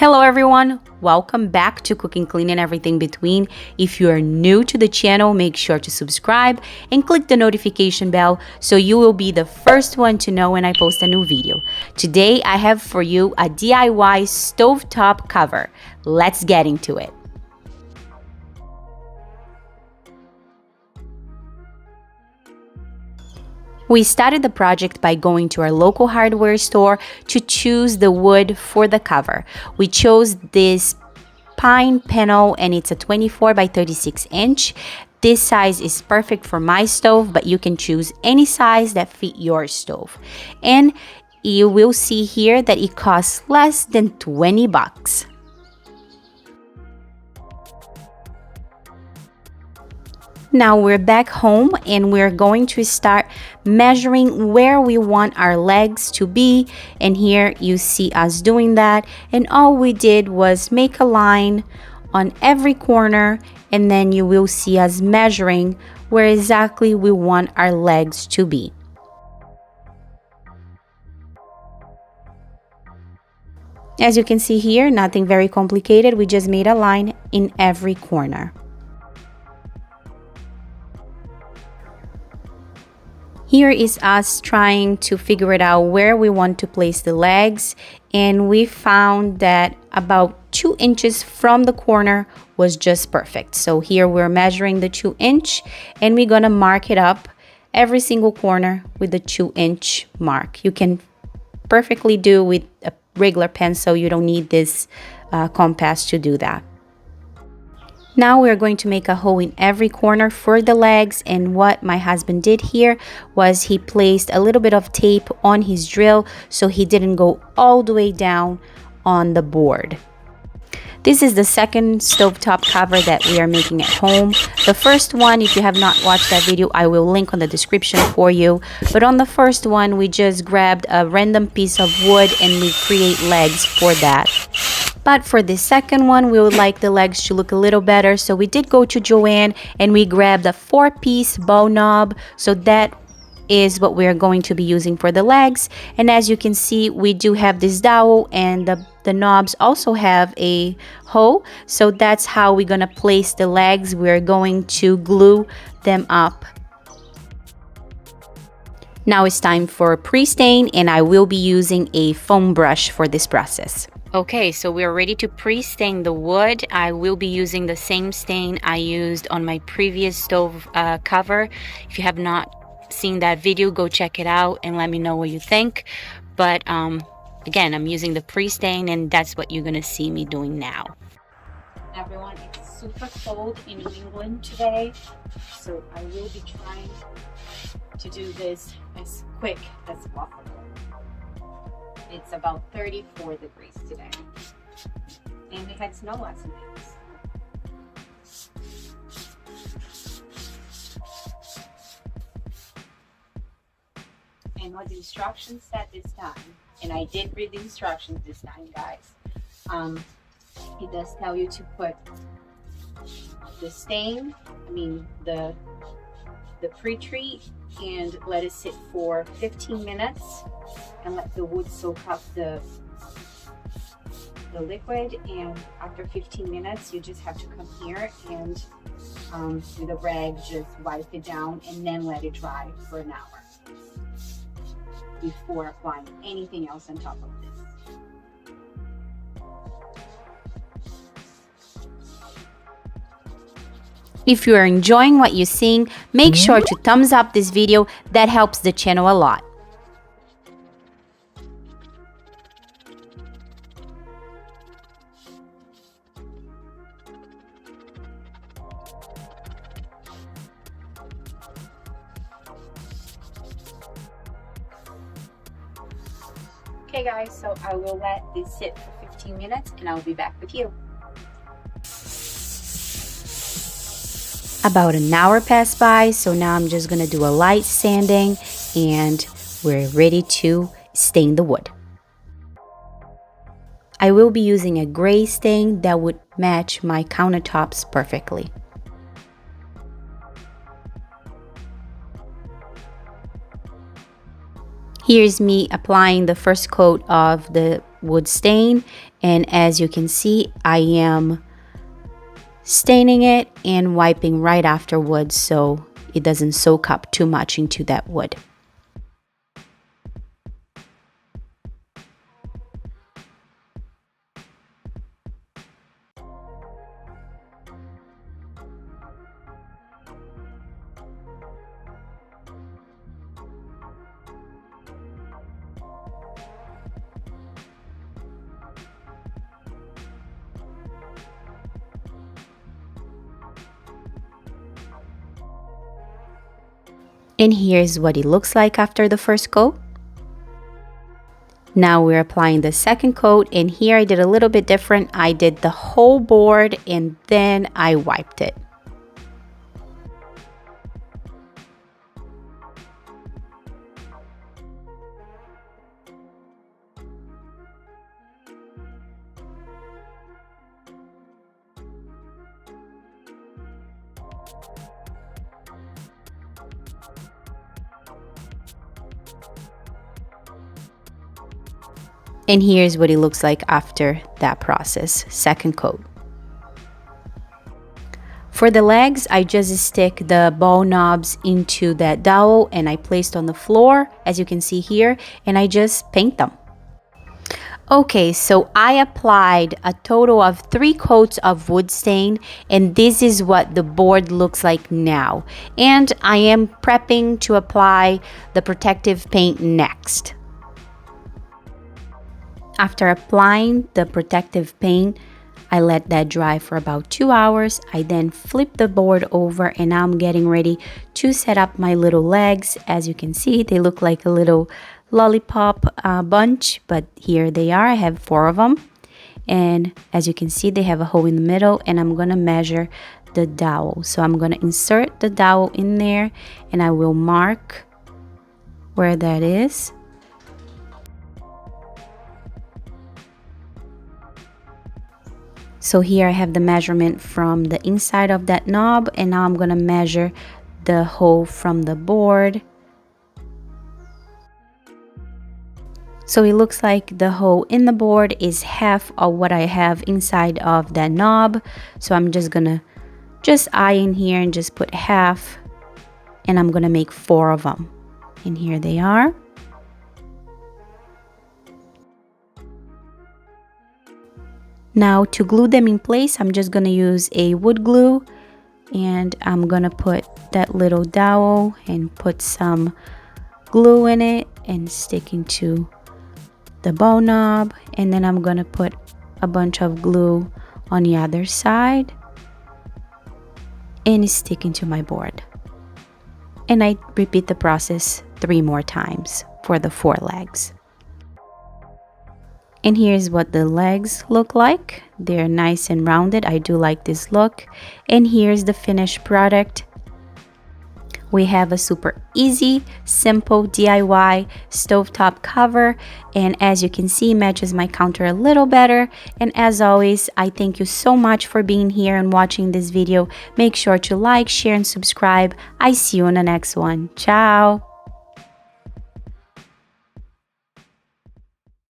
Hello everyone, welcome back to Cooking, Clean and Everything Between. If you are new to the channel, make sure to subscribe and click the notification bell so you will be the first one to know when I post a new video. Today I have for you a DIY stovetop cover. Let's get into it. We started the project by going to our local hardware store to choose the wood for the cover. We chose this pine panel and it's a 24 by 36 inch. This size is perfect for my stove, but you can choose any size that fit your stove. And you will see here that it costs less than 20 bucks. Now we're back home and we're going to start measuring where we want our legs to be, and here you see us doing that, and all we did was make a line on every corner, and then you will see us measuring where exactly we want our legs to be. As you can see here, nothing very complicated, we just made a line in every corner. Here is us trying to figure it out where we want to place the legs, and we found that about 2 inches from the corner was just perfect. So here we're measuring the 2 inch and we're gonna mark it up every single corner with the 2 inch mark. You can perfectly do with a regular pencil, you don't need this compass to do that. Now we're going to make a hole in every corner for the legs, and what my husband did here was he placed a little bit of tape on his drill so he didn't go all the way down on the board. This is the second stovetop cover that we are making at home. The first one, if you have not watched that video, I will link on the description for you. But on the first one, we just grabbed a random piece of wood and we create legs for that. But for the second one, we would like the legs to look a little better. So we did go to Joanne and we grabbed a 4-piece bow knob. So that is what we're going to be using for the legs. And as you can see, we do have this dowel, and the knobs also have a hole. So that's how we're gonna place the legs. We're going to glue them up. Now it's time for pre-stain, and I will be using a foam brush for this process. Okay, so we're ready to pre-stain the wood. I will be using the same stain I used on my previous stove cover. If you have not seen that video, go check it out and let me know what you think. But again, I'm using the pre-stain, and that's what you're gonna see me doing now. Everyone, it's super cold in New England today, so I will be trying to do this as quick as possible. It's about 34 degrees today, and we had snow last night. And what the instructions said this time, and I did read the instructions this time, guys. It does tell you to put the stain, the pre-treat, and let it sit for 15 minutes and let the wood soak up the liquid. And after 15 minutes, you just have to come here and with a rag just wipe it down and then let it dry for an hour before applying anything else on top of this. If you are enjoying what you're seeing, make sure to thumbs up this video. That helps the channel a lot. Okay guys, so I will let this sit for 15 minutes and I'll be back with you. About an hour passed by, so now I'm just gonna do a light sanding and we're ready to stain the wood. I will be using a gray stain that would match my countertops perfectly. Here's me applying the first coat of the wood stain, and as you can see, I am staining it and wiping right afterwards so it doesn't soak up too much into that wood. And here's what it looks like after the first coat. Now we're applying the second coat, and here I did a little bit different. I did the whole board and then I wiped it. And here's what it looks like after that process, second coat. For the legs, I just stick the ball knobs into that dowel and I placed on the floor, as you can see here, and I just paint them. Okay, so I applied a total of 3 coats of wood stain, and this is what the board looks like now. And I am prepping to apply the protective paint next. After applying the protective paint, I let that dry for about 2 hours. I then flip the board over and now I'm getting ready to set up my little legs. As you can see, they look like a little lollipop bunch, but here they are. I have 4 of them. And as you can see, they have a hole in the middle, and I'm gonna measure the dowel. So I'm gonna insert the dowel in there and I will mark where that is. So here I have the measurement from the inside of that knob, and now I'm gonna measure the hole from the board. So it looks like the hole in the board is half of what I have inside of that knob. So I'm just gonna eye in here and just put half, and I'm gonna make 4 of them. And here they are. Now to glue them in place, I'm just gonna use a wood glue, and I'm gonna put that little dowel and put some glue in it and stick into the bow knob, and then I'm gonna put a bunch of glue on the other side and stick into my board. And I repeat the process 3 more times for the 4 legs. And here's what the legs look like. They're nice and rounded. I do like this look. And here's the finished product. We have a super easy, simple DIY stovetop cover. And as you can see, matches my counter a little better. And as always, I thank you so much for being here and watching this video. Make sure to like, share, and subscribe. I see you on the next one. Ciao!